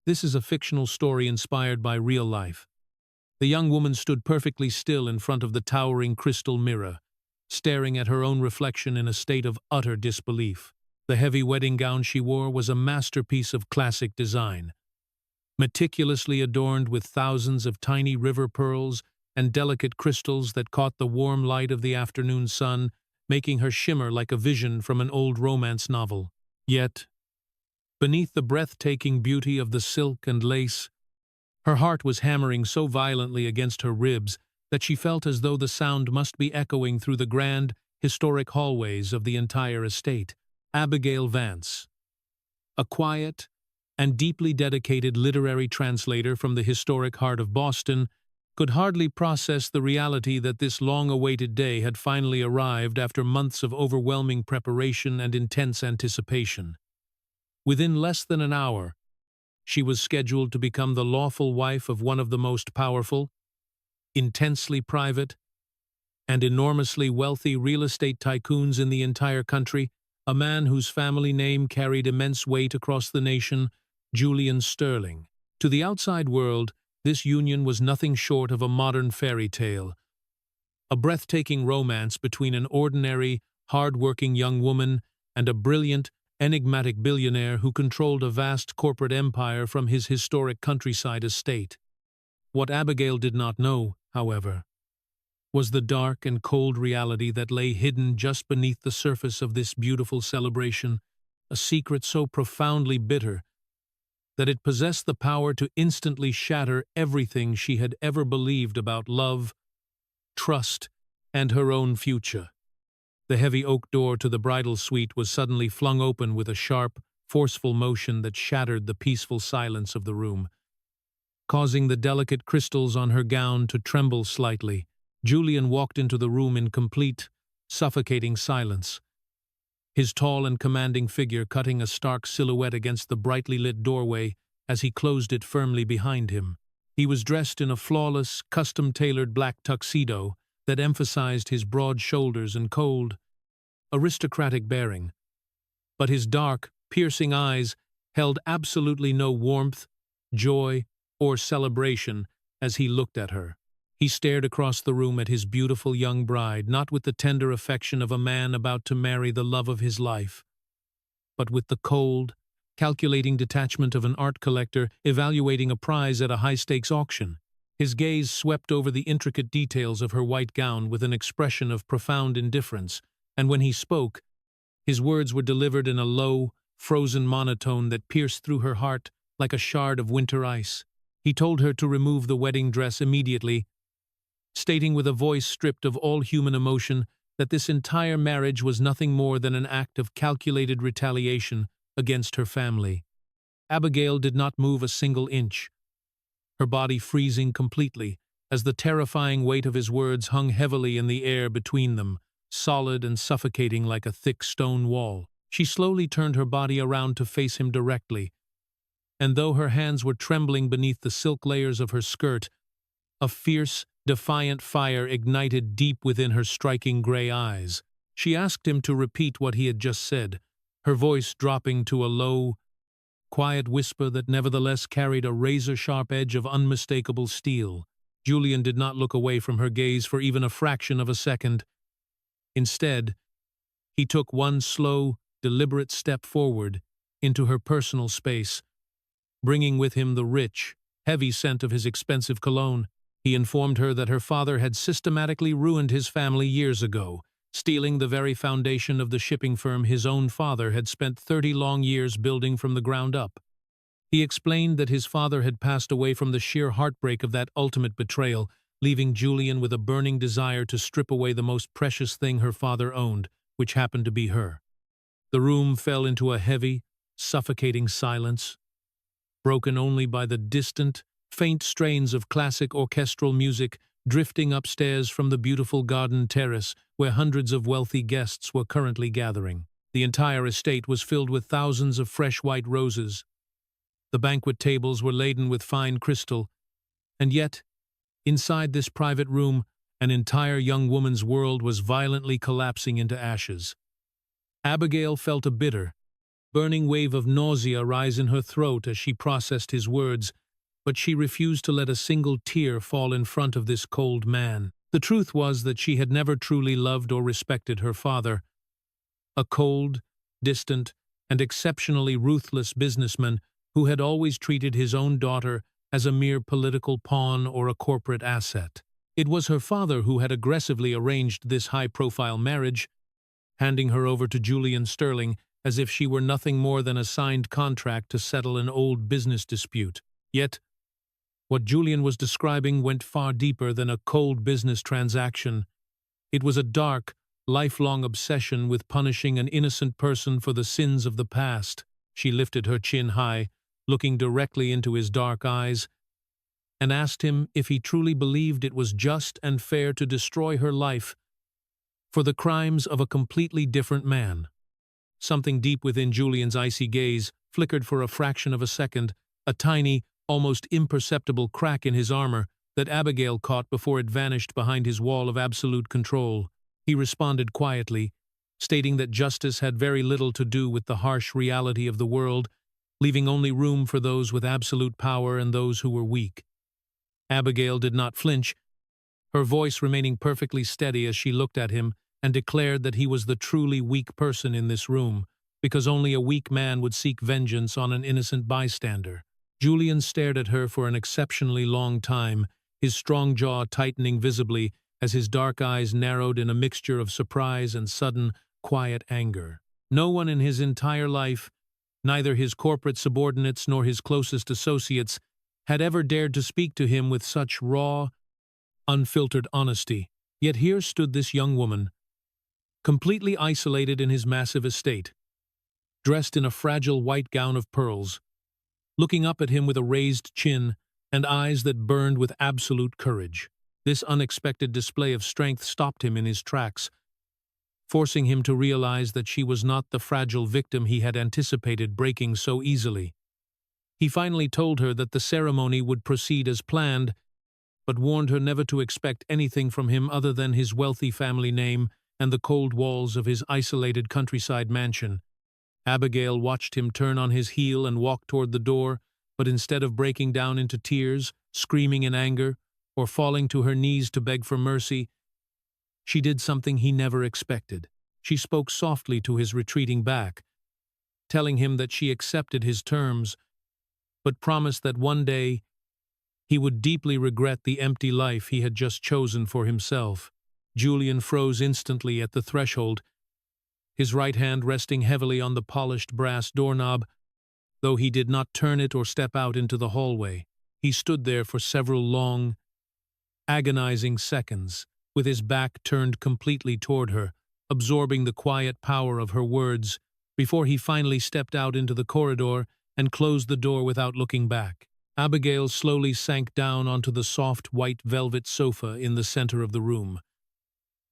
This is a fictional story inspired by real life. The young woman stood perfectly still in front of the towering crystal mirror, staring at her own reflection in a state of utter disbelief. The heavy wedding gown she wore was a masterpiece of classic design, meticulously adorned with thousands of tiny river pearls and delicate crystals that caught the warm light of the afternoon sun, making her shimmer like a vision from an old romance novel. Yet, beneath the breathtaking beauty of the silk and lace, her heart was hammering so violently against her ribs that she felt as though the sound must be echoing through the grand, historic hallways of the entire estate. Abigail Vance, a quiet and deeply dedicated literary translator from the historic heart of Boston, could hardly process the reality that this long-awaited day had finally arrived after months of overwhelming preparation and intense anticipation. Within less than an hour, she was scheduled to become the lawful wife of one of the most powerful, intensely private, and enormously wealthy real estate tycoons in the entire country, a man whose family name carried immense weight across the nation, Julian Sterling. To the outside world, this union was nothing short of a modern fairy tale, a breathtaking romance between an ordinary, hard-working young woman and a brilliant, enigmatic billionaire who controlled a vast corporate empire from his historic countryside estate. What Abigail did not know, however, was the dark and cold reality that lay hidden just beneath the surface of this beautiful celebration, a secret so profoundly bitter that it possessed the power to instantly shatter everything she had ever believed about love, trust, and her own future. The heavy oak door to the bridal suite was suddenly flung open with a sharp, forceful motion that shattered the peaceful silence of the room. Causing the delicate crystals on her gown to tremble slightly, Julian walked into the room in complete, suffocating silence, his tall and commanding figure cutting a stark silhouette against the brightly lit doorway as he closed it firmly behind him. He was dressed in a flawless, custom-tailored black tuxedo that emphasized his broad shoulders and cold, aristocratic bearing. But his dark, piercing eyes held absolutely no warmth, joy, or celebration as he looked at her. He stared across the room at his beautiful young bride, not with the tender affection of a man about to marry the love of his life, but with the cold, calculating detachment of an art collector evaluating a prize at a high-stakes auction. His gaze swept over the intricate details of her white gown with an expression of profound indifference, and when he spoke, his words were delivered in a low, frozen monotone that pierced through her heart like a shard of winter ice. He told her to remove the wedding dress immediately, stating with a voice stripped of all human emotion that this entire marriage was nothing more than an act of calculated retaliation against her family. Abigail did not move a single inch, her body freezing completely as the terrifying weight of his words hung heavily in the air between them, solid and suffocating like a thick stone wall. She slowly turned her body around to face him directly, and though her hands were trembling beneath the silk layers of her skirt, a fierce, defiant fire ignited deep within her striking gray eyes. She asked him to repeat what he had just said, her voice dropping to a low, quiet whisper that nevertheless carried a razor-sharp edge of unmistakable steel. Julian did not look away from her gaze for even a fraction of a second. Instead, he took one slow, deliberate step forward into her personal space, bringing with him the rich, heavy scent of his expensive cologne. He informed her that her father had systematically ruined his family years ago, stealing the very foundation of the shipping firm his own father had spent 30 long years building from the ground up. He explained that his father had passed away from the sheer heartbreak of that ultimate betrayal, leaving Julian with a burning desire to strip away the most precious thing her father owned, which happened to be her. The room fell into a heavy, suffocating silence, broken only by the distant, faint strains of classic orchestral music drifting upstairs from the beautiful garden terrace where hundreds of wealthy guests were currently gathering. The entire estate was filled with thousands of fresh white roses. The banquet tables were laden with fine crystal, and yet, inside this private room, an entire young woman's world was violently collapsing into ashes. Abigail felt a bitter, burning wave of nausea rise in her throat as she processed his words, but she refused to let a single tear fall in front of this cold man. The truth was that she had never truly loved or respected her father, a cold, distant, and exceptionally ruthless businessman who had always treated his own daughter as a mere political pawn or a corporate asset. It was her father who had aggressively arranged this high-profile marriage, handing her over to Julian Sterling as if she were nothing more than a signed contract to settle an old business dispute. Yet, what Julian was describing went far deeper than a cold business transaction. It was a dark, lifelong obsession with punishing an innocent person for the sins of the past. She lifted her chin high, looking directly into his dark eyes, and asked him if he truly believed it was just and fair to destroy her life for the crimes of a completely different man. Something deep within Julian's icy gaze flickered for a fraction of a second, a tiny, almost imperceptible crack in his armor that Abigail caught before it vanished behind his wall of absolute control. He responded quietly, stating that justice had very little to do with the harsh reality of the world, leaving only room for those with absolute power and those who were weak. Abigail did not flinch, her voice remaining perfectly steady as she looked at him and declared that he was the truly weak person in this room, because only a weak man would seek vengeance on an innocent bystander. Julian stared at her for an exceptionally long time, his strong jaw tightening visibly as his dark eyes narrowed in a mixture of surprise and sudden, quiet anger. No one in his entire life, neither his corporate subordinates nor his closest associates, had ever dared to speak to him with such raw, unfiltered honesty. Yet here stood this young woman, completely isolated in his massive estate, dressed in a fragile white gown of pearls, looking up at him with a raised chin and eyes that burned with absolute courage. This unexpected display of strength stopped him in his tracks, forcing him to realize that she was not the fragile victim he had anticipated breaking so easily. He finally told her that the ceremony would proceed as planned, but warned her never to expect anything from him other than his wealthy family name and the cold walls of his isolated countryside mansion. Abigail watched him turn on his heel and walk toward the door, but instead of breaking down into tears, screaming in anger, or falling to her knees to beg for mercy, she did something he never expected. She spoke softly to his retreating back, telling him that she accepted his terms, but promised that one day he would deeply regret the empty life he had just chosen for himself. Julian froze instantly at the threshold, his right hand resting heavily on the polished brass doorknob, though he did not turn it or step out into the hallway. He stood there for several long, agonizing seconds, with his back turned completely toward her, absorbing the quiet power of her words, before he finally stepped out into the corridor and closed the door without looking back. Abigail slowly sank down onto the soft white velvet sofa in the center of the room,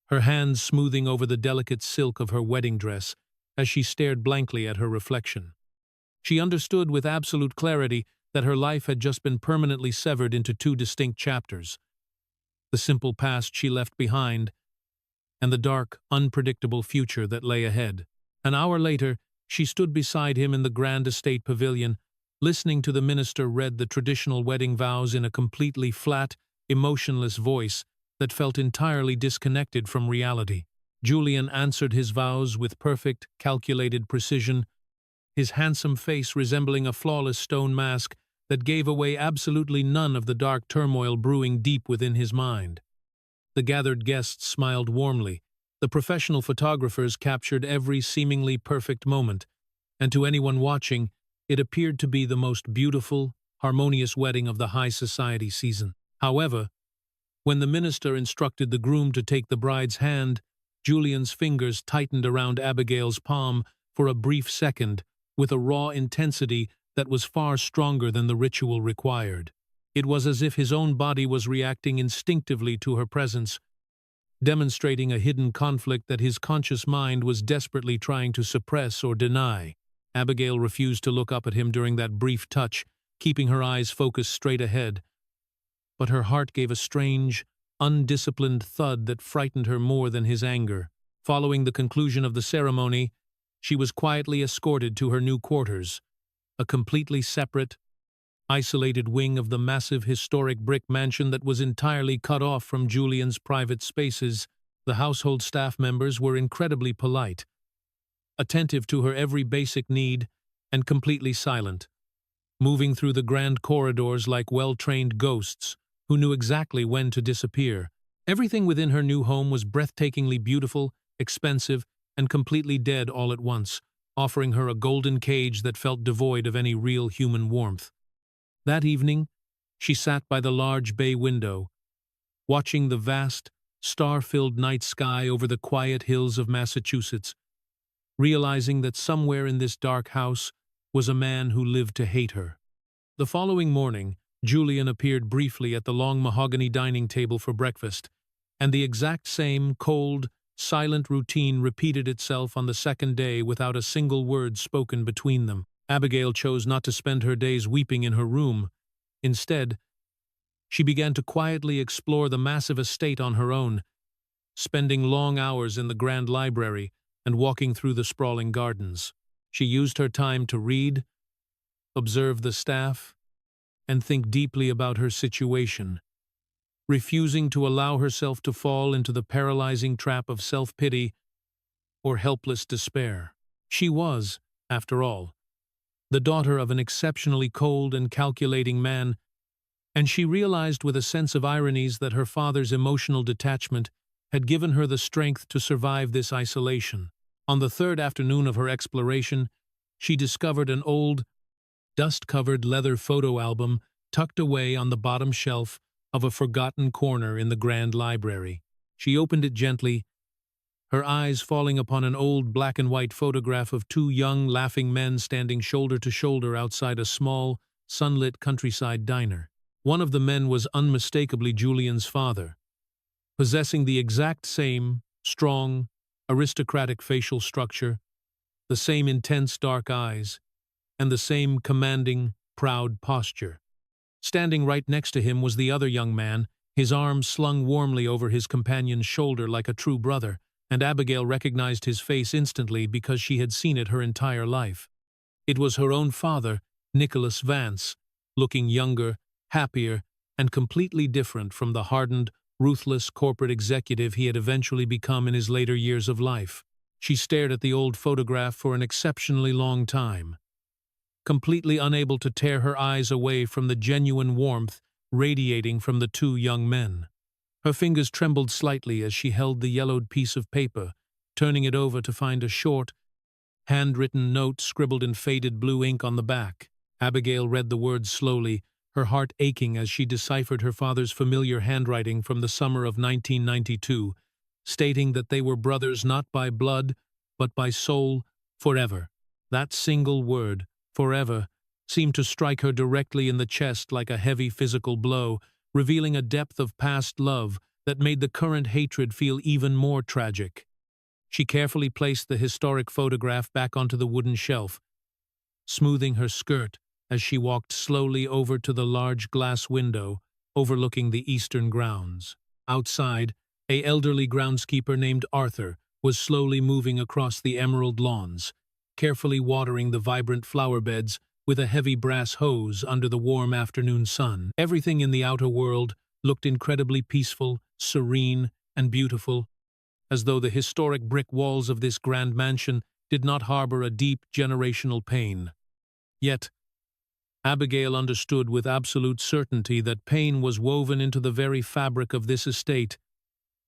her hands smoothing over the delicate silk of her wedding dress as she stared blankly at her reflection. She understood with absolute clarity that her life had just been permanently severed into two distinct chapters: the simple past she left behind, and the dark, unpredictable future that lay ahead. An hour later, she stood beside him in the grand estate pavilion, listening to the minister read the traditional wedding vows in a completely flat, emotionless voice that felt entirely disconnected from reality. Julian answered his vows with perfect, calculated precision, his handsome face resembling a flawless stone mask that gave away absolutely none of the dark turmoil brewing deep within his mind. The gathered guests smiled warmly, the professional photographers captured every seemingly perfect moment, and to anyone watching, it appeared to be the most beautiful, harmonious wedding of the high society season. However, when the minister instructed the groom to take the bride's hand, Julian's fingers tightened around Abigail's palm for a brief second, with a raw intensity that was far stronger than the ritual required. It was as if his own body was reacting instinctively to her presence, demonstrating a hidden conflict that his conscious mind was desperately trying to suppress or deny. Abigail refused to look up at him during that brief touch, keeping her eyes focused straight ahead. But her heart gave a strange, undisciplined thud that frightened her more than his anger. Following the conclusion of the ceremony, she was quietly escorted to her new quarters, a completely separate, isolated wing of the massive historic brick mansion that was entirely cut off from Julian's private spaces. The household staff members were incredibly polite, attentive to her every basic need, and completely silent, moving through the grand corridors like well-trained ghosts who knew exactly when to disappear. Everything within her new home was breathtakingly beautiful, expensive, and completely dead all at once, offering her a golden cage that felt devoid of any real human warmth. That evening, she sat by the large bay window, watching the vast, star-filled night sky over the quiet hills of Massachusetts, realizing that somewhere in this dark house was a man who lived to hate her. The following morning, Julian appeared briefly at the long mahogany dining table for breakfast, and the exact same cold, silent routine repeated itself on the second day without a single word spoken between them. Abigail chose not to spend her days weeping in her room. Instead, she began to quietly explore the massive estate on her own, spending long hours in the grand library and walking through the sprawling gardens. She used her time to read, observe the staff, and think deeply about her situation, refusing to allow herself to fall into the paralyzing trap of self-pity or helpless despair. She was, after all, the daughter of an exceptionally cold and calculating man, and she realized with a sense of ironies that her father's emotional detachment had given her the strength to survive this isolation. On the third afternoon of her exploration, she discovered an old, dust-covered leather photo album tucked away on the bottom shelf of a forgotten corner in the grand library. She opened it gently, her eyes falling upon an old black-and-white photograph of two young, laughing men standing shoulder to shoulder outside a small, sunlit countryside diner. One of the men was unmistakably Julian's father, possessing the exact same, strong, aristocratic facial structure, the same intense dark eyes, and the same commanding, proud posture. Standing right next to him was the other young man, his arms slung warmly over his companion's shoulder like a true brother, and Abigail recognized his face instantly because she had seen it her entire life. It was her own father, Nicholas Vance, looking younger, happier, and completely different from the hardened, ruthless corporate executive he had eventually become in his later years of life. She stared at the old photograph for an exceptionally long time, completely unable to tear her eyes away from the genuine warmth radiating from the two young men. Her fingers trembled slightly as she held the yellowed piece of paper, turning it over to find a short, handwritten note scribbled in faded blue ink on the back. Abigail read the words slowly, her heart aching as she deciphered her father's familiar handwriting from the summer of 1992, stating that they were brothers not by blood, but by soul, forever. That single word, forever, seemed to strike her directly in the chest like a heavy physical blow, revealing a depth of past love that made the current hatred feel even more tragic. She carefully placed the historic photograph back onto the wooden shelf, smoothing her skirt as she walked slowly over to the large glass window overlooking the eastern grounds. Outside, an elderly groundskeeper named Arthur was slowly moving across the emerald lawns, carefully watering the vibrant flower beds with a heavy brass hose under the warm afternoon sun. Everything in the outer world looked incredibly peaceful, serene, and beautiful, as though the historic brick walls of this grand mansion did not harbor a deep generational pain. Yet, Abigail understood with absolute certainty that pain was woven into the very fabric of this estate,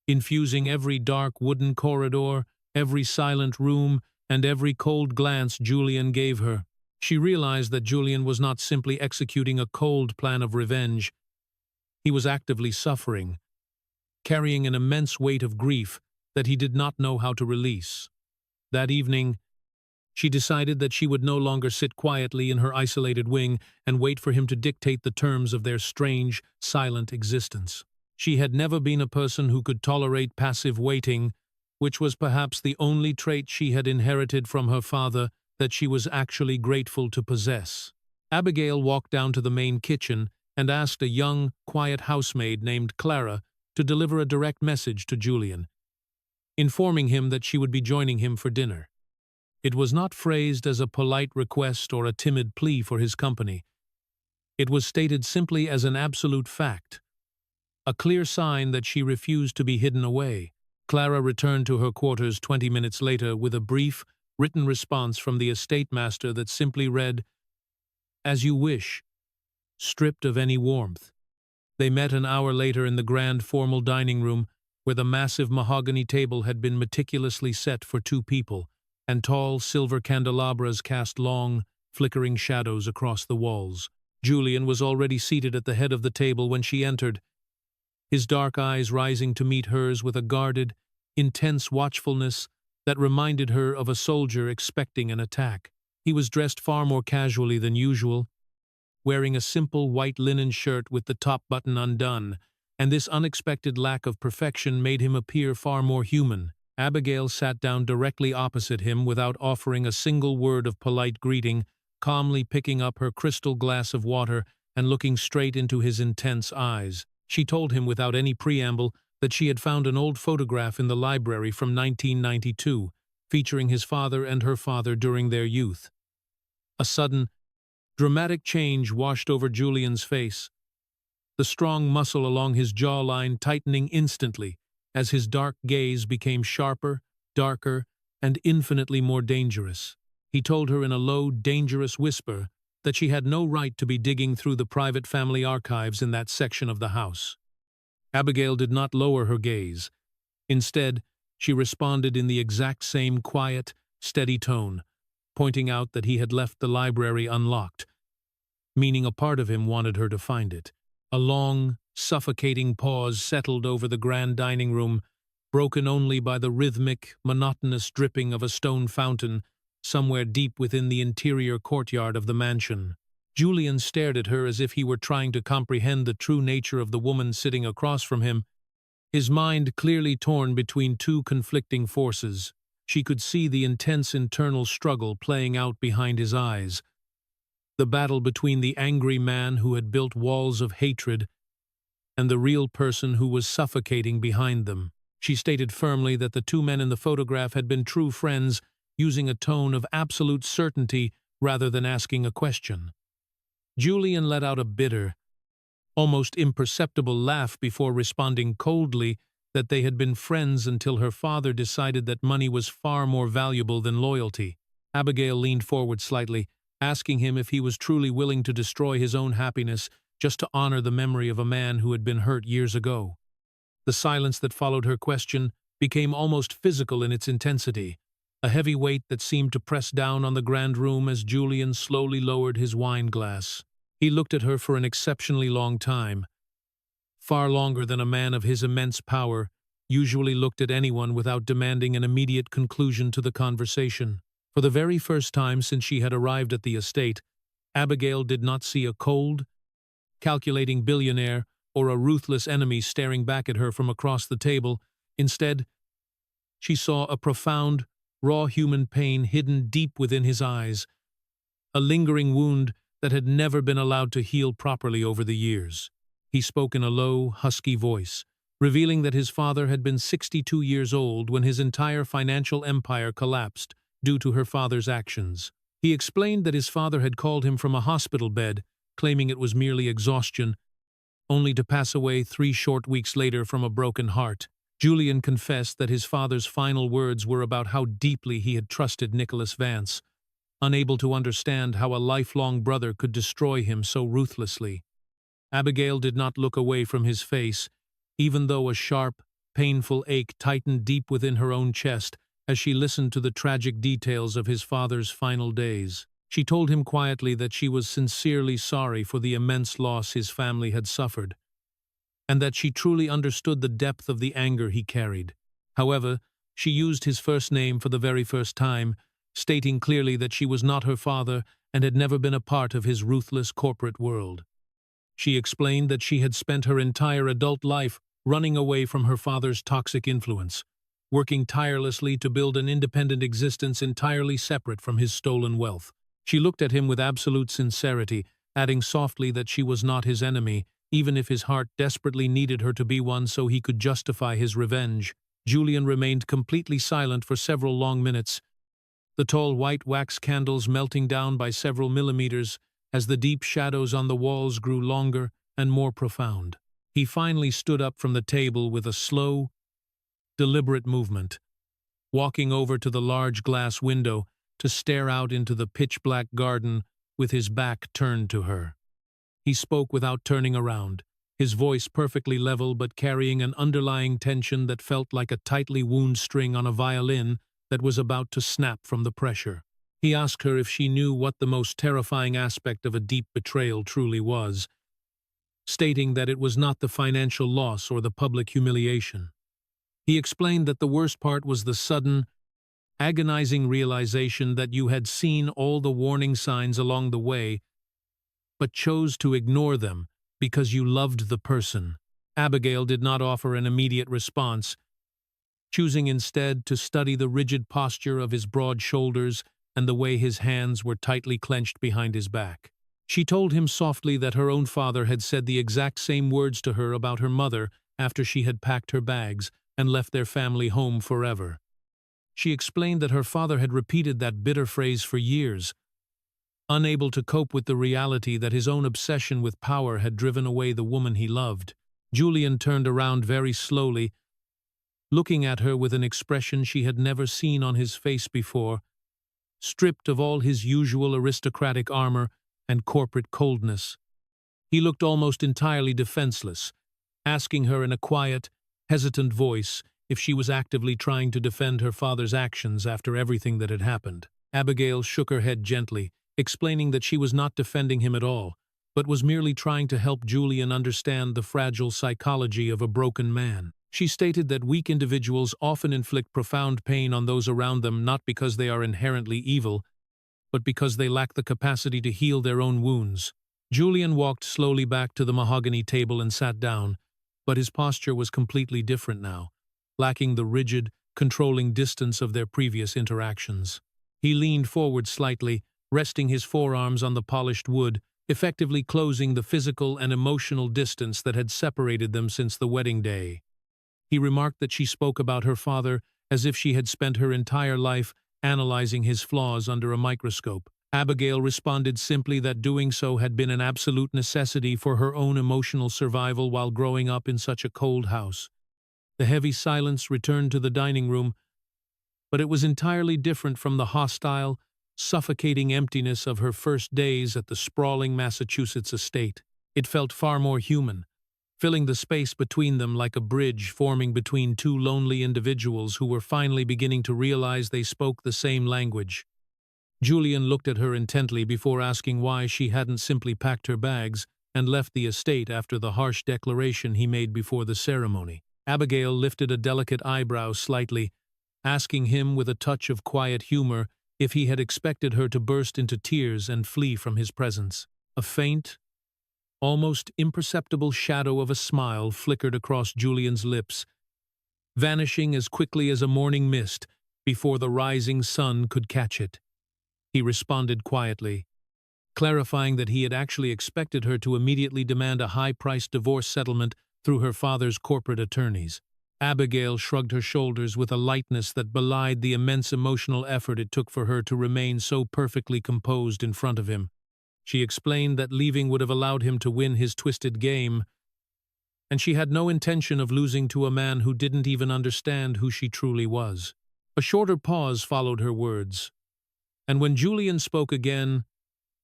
infusing every dark wooden corridor, every silent room, and every cold glance Julian gave her. She realized that Julian was not simply executing a cold plan of revenge. He was actively suffering, carrying an immense weight of grief that he did not know how to release. That evening, she decided that she would no longer sit quietly in her isolated wing and wait for him to dictate the terms of their strange, silent existence. She had never been a person who could tolerate passive waiting, which was perhaps the only trait she had inherited from her father that she was actually grateful to possess. Abigail walked down to the main kitchen and asked a young, quiet housemaid named Clara to deliver a direct message to Julian, informing him that she would be joining him for dinner. It was not phrased as a polite request or a timid plea for his company. It was stated simply as an absolute fact, a clear sign that she refused to be hidden away. Clara returned to her quarters 20 minutes later with a brief, written response from the estate master that simply read, "As you wish," stripped of any warmth. They met an hour later in the grand formal dining room, where the massive mahogany table had been meticulously set for two people, and tall silver candelabras cast long, flickering shadows across the walls. Julian was already seated at the head of the table when she entered, his dark eyes rising to meet hers with a guarded, intense watchfulness that reminded her of a soldier expecting an attack. He was dressed far more casually than usual, wearing a simple white linen shirt with the top button undone, and this unexpected lack of perfection made him appear far more human. Abigail sat down directly opposite him without offering a single word of polite greeting, calmly picking up her crystal glass of water and looking straight into his intense eyes. She told him without any preamble that she had found an old photograph in the library from 1992, featuring his father and her father during their youth. A sudden, dramatic change washed over Julian's face, the strong muscle along his jawline tightening instantly as his dark gaze became sharper, darker, and infinitely more dangerous. He told her in a low, dangerous whisper that she had no right to be digging through the private family archives in that section of the house. Abigail did not lower her gaze. Instead, she responded in the exact same quiet, steady tone, pointing out that he had left the library unlocked, meaning a part of him wanted her to find it. A long, suffocating pause settled over the grand dining room, broken only by the rhythmic, monotonous dripping of a stone fountain somewhere deep within the interior courtyard of the mansion. Julian stared at her as if he were trying to comprehend the true nature of the woman sitting across from him, his mind clearly torn between two conflicting forces. She could see the intense internal struggle playing out behind his eyes, the battle between the angry man who had built walls of hatred and the real person who was suffocating behind them. She stated firmly that the two men in the photograph had been true friends, using a tone of absolute certainty rather than asking a question. Julian let out a bitter, almost imperceptible laugh before responding coldly that they had been friends until her father decided that money was far more valuable than loyalty. Abigail leaned forward slightly, asking him if he was truly willing to destroy his own happiness just to honor the memory of a man who had been hurt years ago. The silence that followed her question became almost physical in its intensity, a heavy weight that seemed to press down on the grand room as Julian slowly lowered his wine glass. He looked at her for an exceptionally long time, far longer than a man of his immense power usually looked at anyone without demanding an immediate conclusion to the conversation. For the very first time since she had arrived at the estate, Abigail did not see a cold, calculating billionaire or a ruthless enemy staring back at her from across the table. Instead, she saw a profound, raw human pain hidden deep within his eyes, a lingering wound that had never been allowed to heal properly over the years. He spoke in a low, husky voice, revealing that his father had been 62 years old when his entire financial empire collapsed due to her father's actions. He explained that his father had called him from a hospital bed, claiming it was merely exhaustion, only to pass away 3 short weeks later from a broken heart. Julian confessed that his father's final words were about how deeply he had trusted Nicholas Vance, unable to understand how a lifelong brother could destroy him so ruthlessly. Abigail did not look away from his face, even though a sharp, painful ache tightened deep within her own chest as she listened to the tragic details of his father's final days. She told him quietly that she was sincerely sorry for the immense loss his family had suffered, and that she truly understood the depth of the anger he carried. However, she used his first name for the very first time, stating clearly that she was not her father and had never been a part of his ruthless corporate world. She explained that she had spent her entire adult life running away from her father's toxic influence, working tirelessly to build an independent existence entirely separate from his stolen wealth. She looked at him with absolute sincerity, adding softly that she was not his enemy, even if his heart desperately needed her to be one so he could justify his revenge. Julian remained completely silent for several long minutes, the tall white wax candles melting down by several millimeters as the deep shadows on the walls grew longer and more profound. He finally stood up from the table with a slow, deliberate movement, walking over to the large glass window to stare out into the pitch-black garden with his back turned to her. He spoke without turning around, his voice perfectly level but carrying an underlying tension that felt like a tightly wound string on a violin that was about to snap from the pressure. He asked her if she knew what the most terrifying aspect of a deep betrayal truly was, stating that it was not the financial loss or the public humiliation. He explained that the worst part was the sudden, agonizing realization that you had seen all the warning signs along the way, but chose to ignore them because you loved the person. Abigail did not offer an immediate response, choosing instead to study the rigid posture of his broad shoulders and the way his hands were tightly clenched behind his back. She told him softly that her own father had said the exact same words to her about her mother after she had packed her bags and left their family home forever. She explained that her father had repeated that bitter phrase for years, unable to cope with the reality that his own obsession with power had driven away the woman he loved. Julian turned around very slowly, looking at her with an expression she had never seen on his face before, stripped of all his usual aristocratic armor and corporate coldness. He looked almost entirely defenseless, asking her in a quiet, hesitant voice if she was actively trying to defend her father's actions after everything that had happened. Abigail shook her head gently, explaining that she was not defending him at all, but was merely trying to help Julian understand the fragile psychology of a broken man. She stated that weak individuals often inflict profound pain on those around them not because they are inherently evil, but because they lack the capacity to heal their own wounds. Julian walked slowly back to the mahogany table and sat down, but his posture was completely different now, lacking the rigid, controlling distance of their previous interactions. He leaned forward slightly, resting his forearms on the polished wood, effectively closing the physical and emotional distance that had separated them since the wedding day. He remarked that she spoke about her father as if she had spent her entire life analyzing his flaws under a microscope. Abigail responded simply that doing so had been an absolute necessity for her own emotional survival while growing up in such a cold house. The heavy silence returned to the dining room, but it was entirely different from the hostile, suffocating emptiness of her first days at the sprawling Massachusetts estate. It felt far more human, filling the space between them like a bridge forming between two lonely individuals who were finally beginning to realize they spoke the same language. Julian looked at her intently before asking why she hadn't simply packed her bags and left the estate after the harsh declaration he made before the ceremony. Abigail lifted a delicate eyebrow slightly, asking him with a touch of quiet humor if he had expected her to burst into tears and flee from his presence. A faint, almost imperceptible shadow of a smile flickered across Julian's lips, vanishing as quickly as a morning mist before the rising sun could catch it. He responded quietly, clarifying that he had actually expected her to immediately demand a high-priced divorce settlement through her father's corporate attorneys. Abigail shrugged her shoulders with a lightness that belied the immense emotional effort it took for her to remain so perfectly composed in front of him. She explained that leaving would have allowed him to win his twisted game, and she had no intention of losing to a man who didn't even understand who she truly was. A shorter pause followed her words, and when Julian spoke again,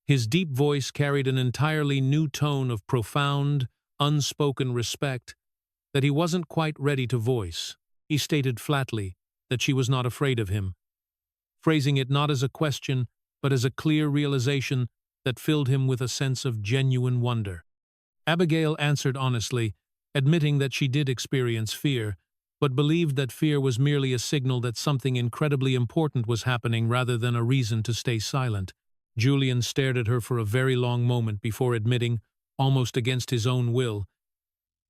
his deep voice carried an entirely new tone of profound, unspoken respect that he wasn't quite ready to voice. He stated flatly that she was not afraid of him, phrasing it not as a question, but as a clear realization that filled him with a sense of genuine wonder. Abigail answered honestly, admitting that she did experience fear, but believed that fear was merely a signal that something incredibly important was happening rather than a reason to stay silent. Julian stared at her for a very long moment before admitting, almost against his own will,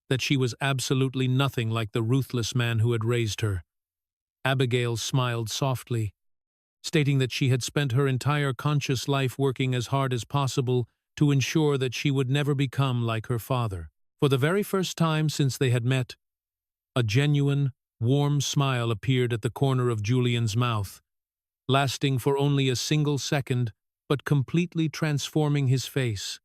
that she was absolutely nothing like the ruthless man who had raised her. Abigail smiled softly, stating that she had spent her entire conscious life working as hard as possible to ensure that she would never become like her father. For the very first time since they had met, a genuine, warm smile appeared at the corner of Julian's mouth, lasting for only a single second, but completely transforming his face.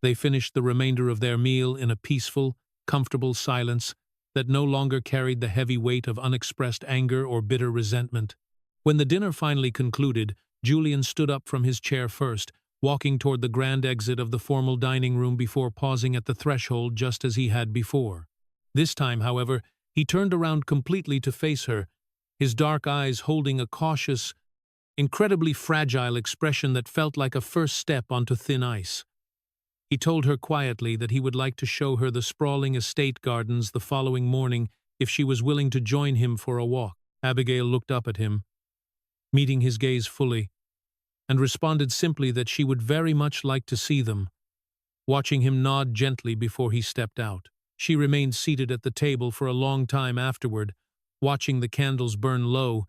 They finished the remainder of their meal in a peaceful, comfortable silence that no longer carried the heavy weight of unexpressed anger or bitter resentment. When the dinner finally concluded, Julian stood up from his chair first, walking toward the grand exit of the formal dining room before pausing at the threshold just as he had before. This time, however, he turned around completely to face her, his dark eyes holding a cautious, incredibly fragile expression that felt like a first step onto thin ice. He told her quietly that he would like to show her the sprawling estate gardens the following morning if she was willing to join him for a walk. Abigail looked up at him, meeting his gaze fully, and responded simply that she would very much like to see them, watching him nod gently before he stepped out. She remained seated at the table for a long time afterward, watching the candles burn low,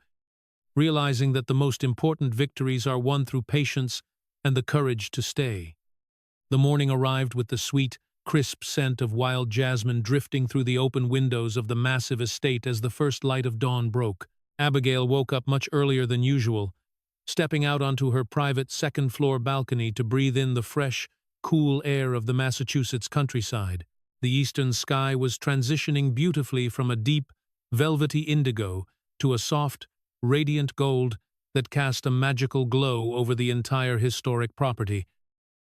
realizing that the most important victories are won through patience and the courage to stay. The morning arrived with the sweet, crisp scent of wild jasmine drifting through the open windows of the massive estate as the first light of dawn broke. Abigail woke up much earlier than usual, stepping out onto her private second-floor balcony to breathe in the fresh, cool air of the Massachusetts countryside. The eastern sky was transitioning beautifully from a deep, velvety indigo to a soft, radiant gold that cast a magical glow over the entire historic property.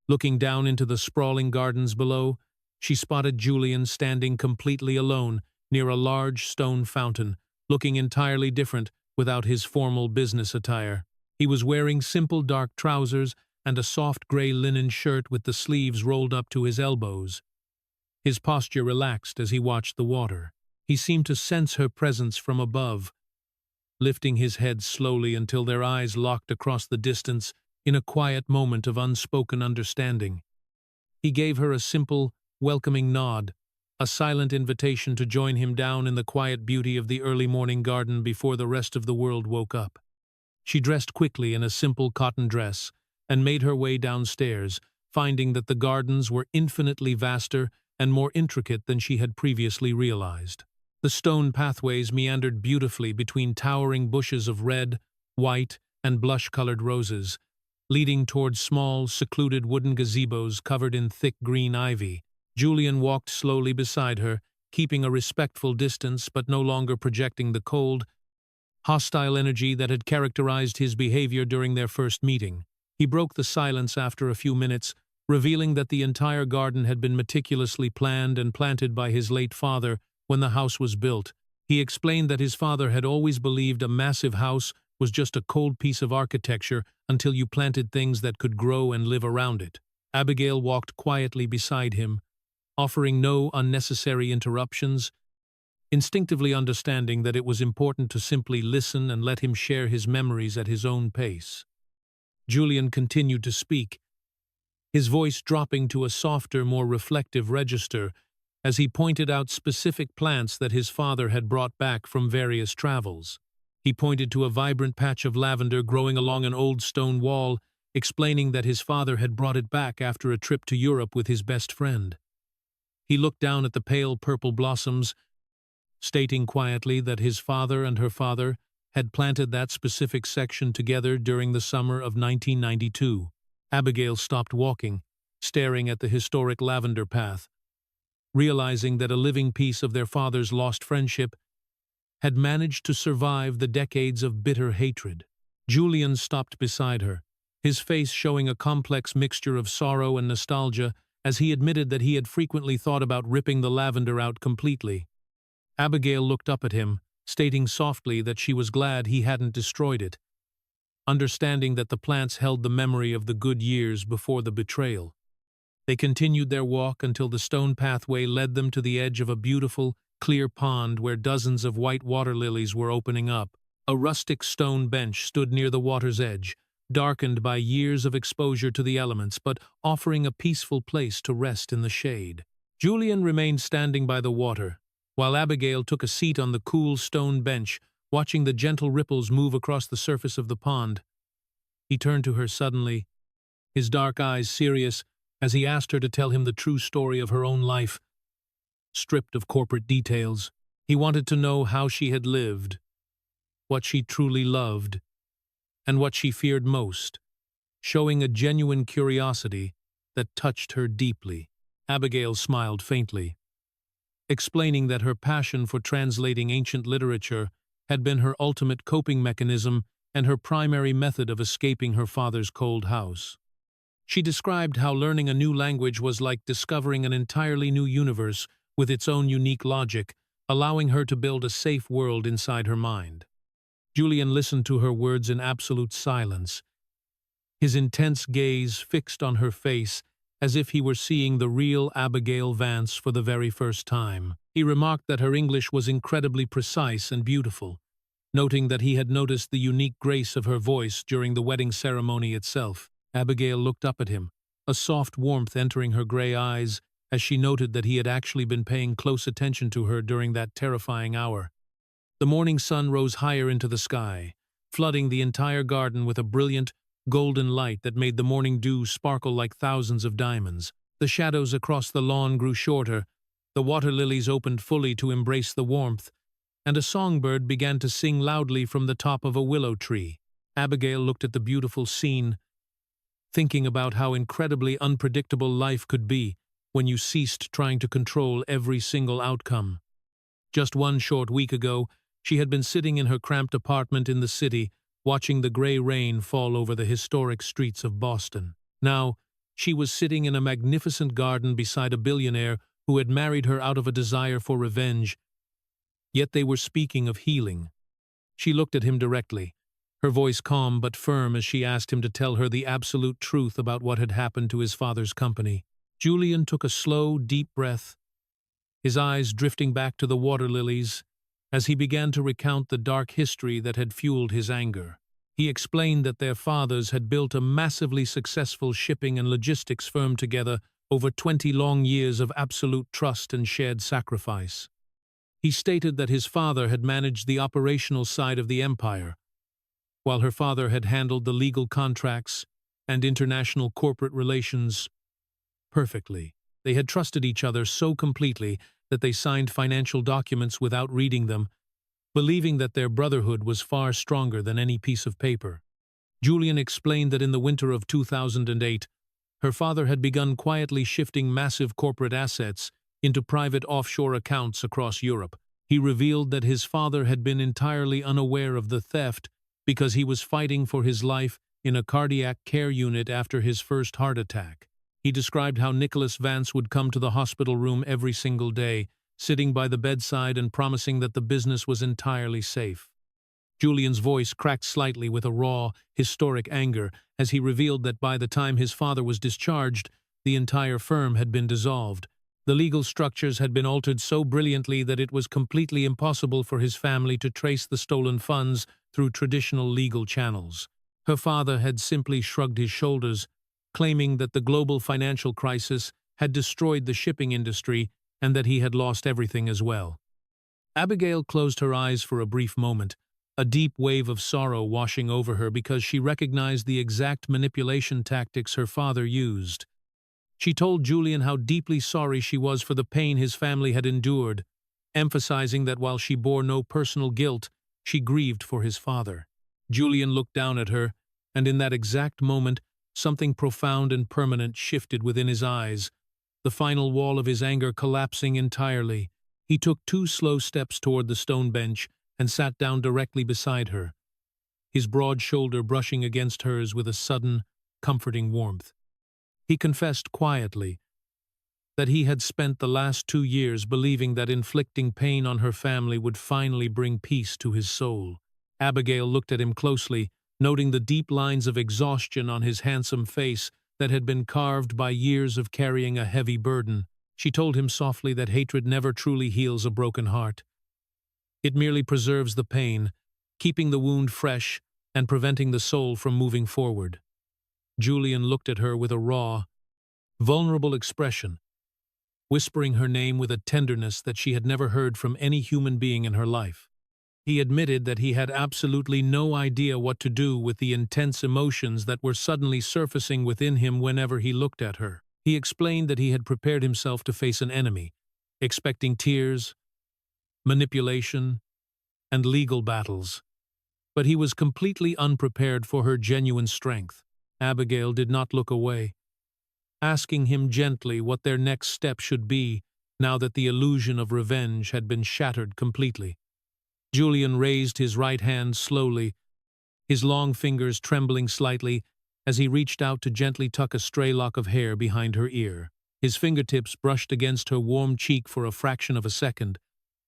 Looking down into the sprawling gardens below, she spotted Julian standing completely alone near a large stone fountain, looking entirely different without his formal business attire. He was wearing simple dark trousers and a soft gray linen shirt with the sleeves rolled up to his elbows. His posture relaxed as he watched the water. He seemed to sense her presence from above, lifting his head slowly until their eyes locked across the distance in a quiet moment of unspoken understanding. He gave her a simple, welcoming nod, a silent invitation to join him down in the quiet beauty of the early morning garden before the rest of the world woke up. She dressed quickly in a simple cotton dress and made her way downstairs, finding that the gardens were infinitely vaster and more intricate than she had previously realized. The stone pathways meandered beautifully between towering bushes of red, white, and blush-colored roses, leading towards small, secluded wooden gazebos covered in thick green ivy. Julian walked slowly beside her, keeping a respectful distance but no longer projecting the cold, hostile energy that had characterized his behavior during their first meeting. He broke the silence after a few minutes, revealing that the entire garden had been meticulously planned and planted by his late father when the house was built. He explained that his father had always believed a massive house was just a cold piece of architecture until you planted things that could grow and live around it. Abigail walked quietly beside him, offering no unnecessary interruptions, instinctively understanding that it was important to simply listen and let him share his memories at his own pace. Julian continued to speak, his voice dropping to a softer, more reflective register as he pointed out specific plants that his father had brought back from various travels. He pointed to a vibrant patch of lavender growing along an old stone wall, explaining that his father had brought it back after a trip to Europe with his best friend. He looked down at the pale purple blossoms, stating quietly that his father and her father had planted that specific section together during the summer of 1992. Abigail stopped walking, staring at the historic lavender path, realizing that a living piece of their father's lost friendship had managed to survive the decades of bitter hatred. Julian stopped beside her, his face showing a complex mixture of sorrow and nostalgia as he admitted that he had frequently thought about ripping the lavender out completely. Abigail looked up at him, stating softly that she was glad he hadn't destroyed it, understanding that the plants held the memory of the good years before the betrayal. They continued their walk until the stone pathway led them to the edge of a beautiful, clear pond where dozens of white water lilies were opening up. A rustic stone bench stood near the water's edge, darkened by years of exposure to the elements, but offering a peaceful place to rest in the shade. Julian remained standing by the water, while Abigail took a seat on the cool stone bench, watching the gentle ripples move across the surface of the pond. He turned to her suddenly, his dark eyes serious, as he asked her to tell him the true story of her own life. Stripped of corporate details, he wanted to know how she had lived, what she truly loved, and what she feared most, showing a genuine curiosity that touched her deeply. Abigail smiled faintly, explaining that her passion for translating ancient literature had been her ultimate coping mechanism and her primary method of escaping her father's cold house. She described how learning a new language was like discovering an entirely new universe with its own unique logic, allowing her to build a safe world inside her mind. Julian listened to her words in absolute silence, his intense gaze fixed on her face as if he were seeing the real Abigail Vance for the very first time. He remarked that her English was incredibly precise and beautiful, noting that he had noticed the unique grace of her voice during the wedding ceremony itself. Abigail looked up at him, a soft warmth entering her gray eyes as she noted that he had actually been paying close attention to her during that terrifying hour. The morning sun rose higher into the sky, flooding the entire garden with a brilliant, golden light that made the morning dew sparkle like thousands of diamonds. The shadows across the lawn grew shorter, the water lilies opened fully to embrace the warmth, and a songbird began to sing loudly from the top of a willow tree. Abigail looked at the beautiful scene, thinking about how incredibly unpredictable life could be when you ceased trying to control every single outcome. Just one short week ago, she had been sitting in her cramped apartment in the city, watching the gray rain fall over the historic streets of Boston. Now, she was sitting in a magnificent garden beside a billionaire who had married her out of a desire for revenge, yet they were speaking of healing. She looked at him directly, her voice calm but firm as she asked him to tell her the absolute truth about what had happened to his father's company. Julian took a slow, deep breath, his eyes drifting back to the water lilies, as he began to recount the dark history that had fueled his anger. He explained that their fathers had built a massively successful shipping and logistics firm together over 20 long years of absolute trust and shared sacrifice. He stated that his father had managed the operational side of the empire, while her father had handled the legal contracts and international corporate relations perfectly. They had trusted each other so completely that they signed financial documents without reading them, believing that their brotherhood was far stronger than any piece of paper. Julian explained that in the winter of 2008, her father had begun quietly shifting massive corporate assets into private offshore accounts across Europe. He revealed that his father had been entirely unaware of the theft because he was fighting for his life in a cardiac care unit after his first heart attack. He described how Nicholas Vance would come to the hospital room every single day, sitting by the bedside and promising that the business was entirely safe. Julian's voice cracked slightly with a raw, historic anger as he revealed that by the time his father was discharged, the entire firm had been dissolved. The legal structures had been altered so brilliantly that it was completely impossible for his family to trace the stolen funds through traditional legal channels. Her father had simply shrugged his shoulders, claiming that the global financial crisis had destroyed the shipping industry and that he had lost everything as well. Abigail closed her eyes for a brief moment, a deep wave of sorrow washing over her because she recognized the exact manipulation tactics her father used. She told Julian how deeply sorry she was for the pain his family had endured, emphasizing that while she bore no personal guilt, she grieved for his father. Julian looked down at her, and in that exact moment, something profound and permanent shifted within his eyes, the final wall of his anger collapsing entirely. He took 2 slow steps toward the stone bench and sat down directly beside her, his broad shoulder brushing against hers with a sudden, comforting warmth. He confessed quietly that he had spent the last 2 years believing that inflicting pain on her family would finally bring peace to his soul. Abigail looked at him closely, noting the deep lines of exhaustion on his handsome face that had been carved by years of carrying a heavy burden. She told him softly that hatred never truly heals a broken heart. It merely preserves the pain, keeping the wound fresh and preventing the soul from moving forward. Julian looked at her with a raw, vulnerable expression, whispering her name with a tenderness that she had never heard from any human being in her life. He admitted that he had absolutely no idea what to do with the intense emotions that were suddenly surfacing within him whenever he looked at her. He explained that he had prepared himself to face an enemy, expecting tears, manipulation, and legal battles. but he was completely unprepared for her genuine strength. Abigail did not look away, asking him gently what their next step should be now that the illusion of revenge had been shattered completely. Julian raised his right hand slowly, his long fingers trembling slightly as he reached out to gently tuck a stray lock of hair behind her ear. His fingertips brushed against her warm cheek for a fraction of a second,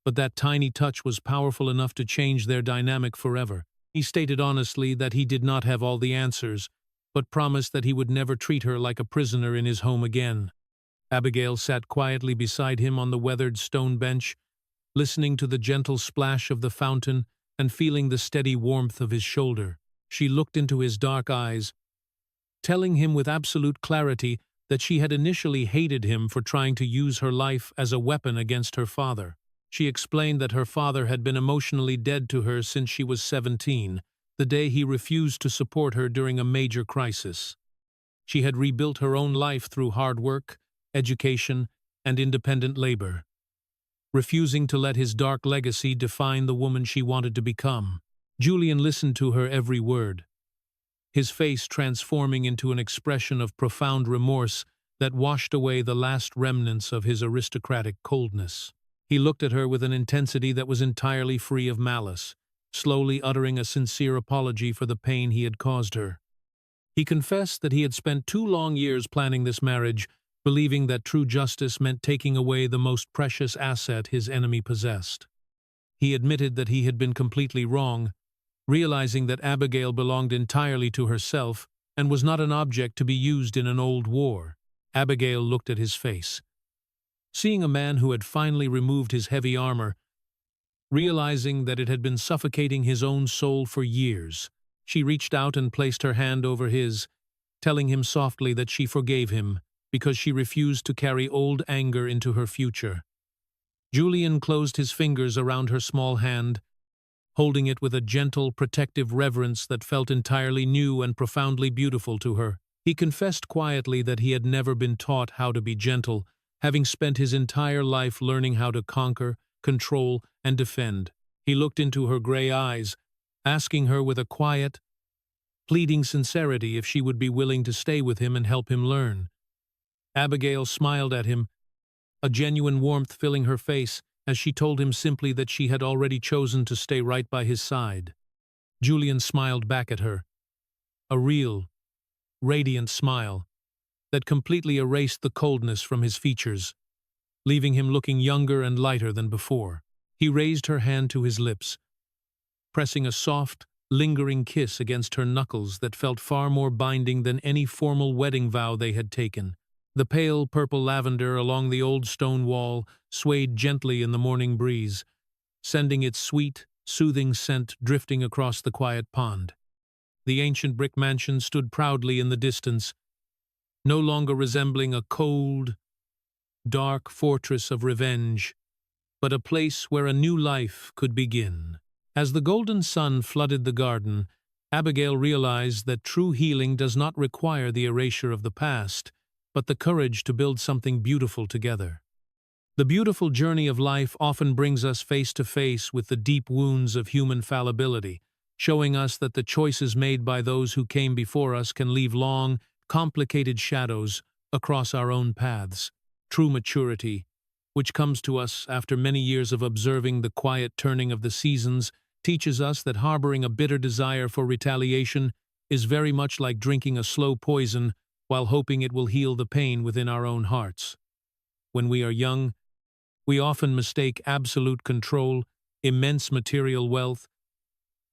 but that tiny touch was powerful enough to change their dynamic forever. He stated honestly that he did not have all the answers, but promised that he would never treat her like a prisoner in his home again. Abigail sat quietly beside him on the weathered stone bench, listening to the gentle splash of the fountain and feeling the steady warmth of his shoulder. She looked into his dark eyes, telling him with absolute clarity that she had initially hated him for trying to use her life as a weapon against her father. She explained that her father had been emotionally dead to her since she was 17, the day he refused to support her during a major crisis. She had rebuilt her own life through hard work, education, and independent labor, refusing to let his dark legacy define the woman she wanted to become. Julian listened to her every word, his face transforming into an expression of profound remorse that washed away the last remnants of his aristocratic coldness. He looked at her with an intensity that was entirely free of malice, slowly uttering a sincere apology for the pain he had caused her. He confessed that he had spent 2 long years planning this marriage, believing that true justice meant taking away the most precious asset his enemy possessed. He admitted that he had been completely wrong, realizing that Abigail belonged entirely to herself and was not an object to be used in an old war. Abigail looked at his face, seeing a man who had finally removed his heavy armor, realizing that it had been suffocating his own soul for years. She reached out and placed her hand over his, telling him softly that she forgave him because she refused to carry old anger into her future. Julian closed his fingers around her small hand, holding it with a gentle, protective reverence that felt entirely new and profoundly beautiful to her. He confessed quietly that he had never been taught how to be gentle, having spent his entire life learning how to conquer, control, and defend. He looked into her gray eyes, asking her with a quiet, pleading sincerity if she would be willing to stay with him and help him learn. Abigail smiled at him, a genuine warmth filling her face, as she told him simply that she had already chosen to stay right by his side. Julian smiled back at her, a real, radiant smile that completely erased the coldness from his features, leaving him looking younger and lighter than before. He raised her hand to his lips, pressing a soft, lingering kiss against her knuckles that felt far more binding than any formal wedding vow they had taken. The pale purple lavender along the old stone wall swayed gently in the morning breeze, sending its sweet, soothing scent drifting across the quiet pond. The ancient brick mansion stood proudly in the distance, no longer resembling a cold, dark fortress of revenge, but a place where a new life could begin. As the golden sun flooded the garden, Abigail realized that true healing does not require the erasure of the past, but the courage to build something beautiful together. The beautiful journey of life often brings us face to face with the deep wounds of human fallibility, showing us that the choices made by those who came before us can leave long, complicated shadows across our own paths. True maturity, which comes to us after many years of observing the quiet turning of the seasons, teaches us that harboring a bitter desire for retaliation is very much like drinking a slow poison while hoping it will heal the pain within our own hearts. When we are young, we often mistake absolute control, immense material wealth,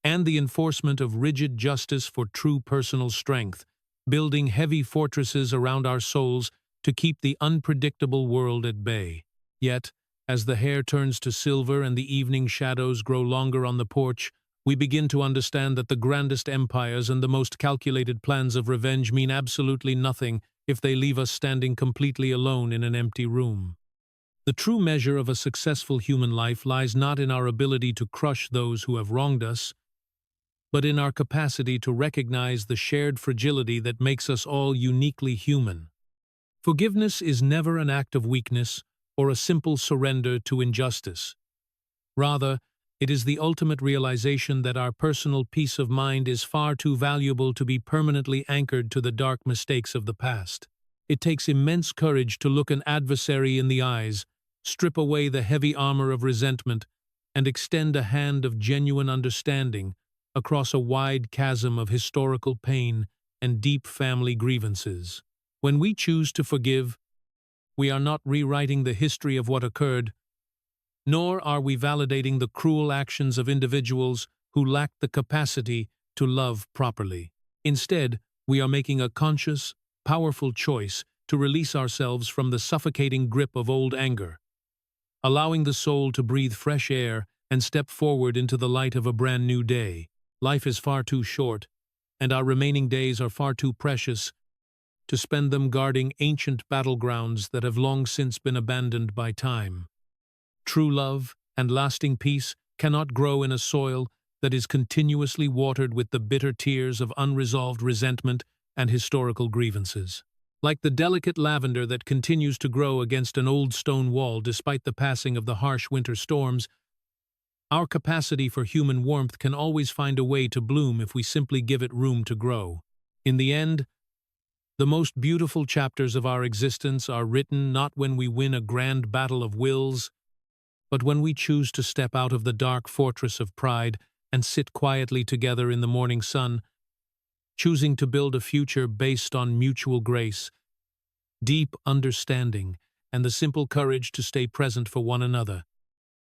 and the enforcement of rigid justice for true personal strength, building heavy fortresses around our souls to keep the unpredictable world at bay. Yet, as the hair turns to silver and the evening shadows grow longer on the porch, we begin to understand that the grandest empires and the most calculated plans of revenge mean absolutely nothing if they leave us standing completely alone in an empty room. The true measure of a successful human life lies not in our ability to crush those who have wronged us, but in our capacity to recognize the shared fragility that makes us all uniquely human. Forgiveness is never an act of weakness or a simple surrender to injustice. Rather, It is the ultimate realization that our personal peace of mind is far too valuable to be permanently anchored to the dark mistakes of the past. It takes immense courage to look an adversary in the eyes, strip away the heavy armor of resentment, and extend a hand of genuine understanding across a wide chasm of historical pain and deep family grievances. When we choose to forgive, we are not rewriting the history of what occurred, nor are we validating the cruel actions of individuals who lack the capacity to love properly. Instead, we are making a conscious, powerful choice to release ourselves from the suffocating grip of old anger, allowing the soul to breathe fresh air and step forward into the light of a brand new day. Life is far too short, and our remaining days are far too precious to spend them guarding ancient battlegrounds that have long since been abandoned by time. True love and lasting peace cannot grow in a soil that is continuously watered with the bitter tears of unresolved resentment and historical grievances. Like the delicate lavender that continues to grow against an old stone wall despite the passing of the harsh winter storms, our capacity for human warmth can always find a way to bloom if we simply give it room to grow. In the end, the most beautiful chapters of our existence are written not when we win a grand battle of wills, but when we choose to step out of the dark fortress of pride and sit quietly together in the morning sun, choosing to build a future based on mutual grace, deep understanding, and the simple courage to stay present for one another.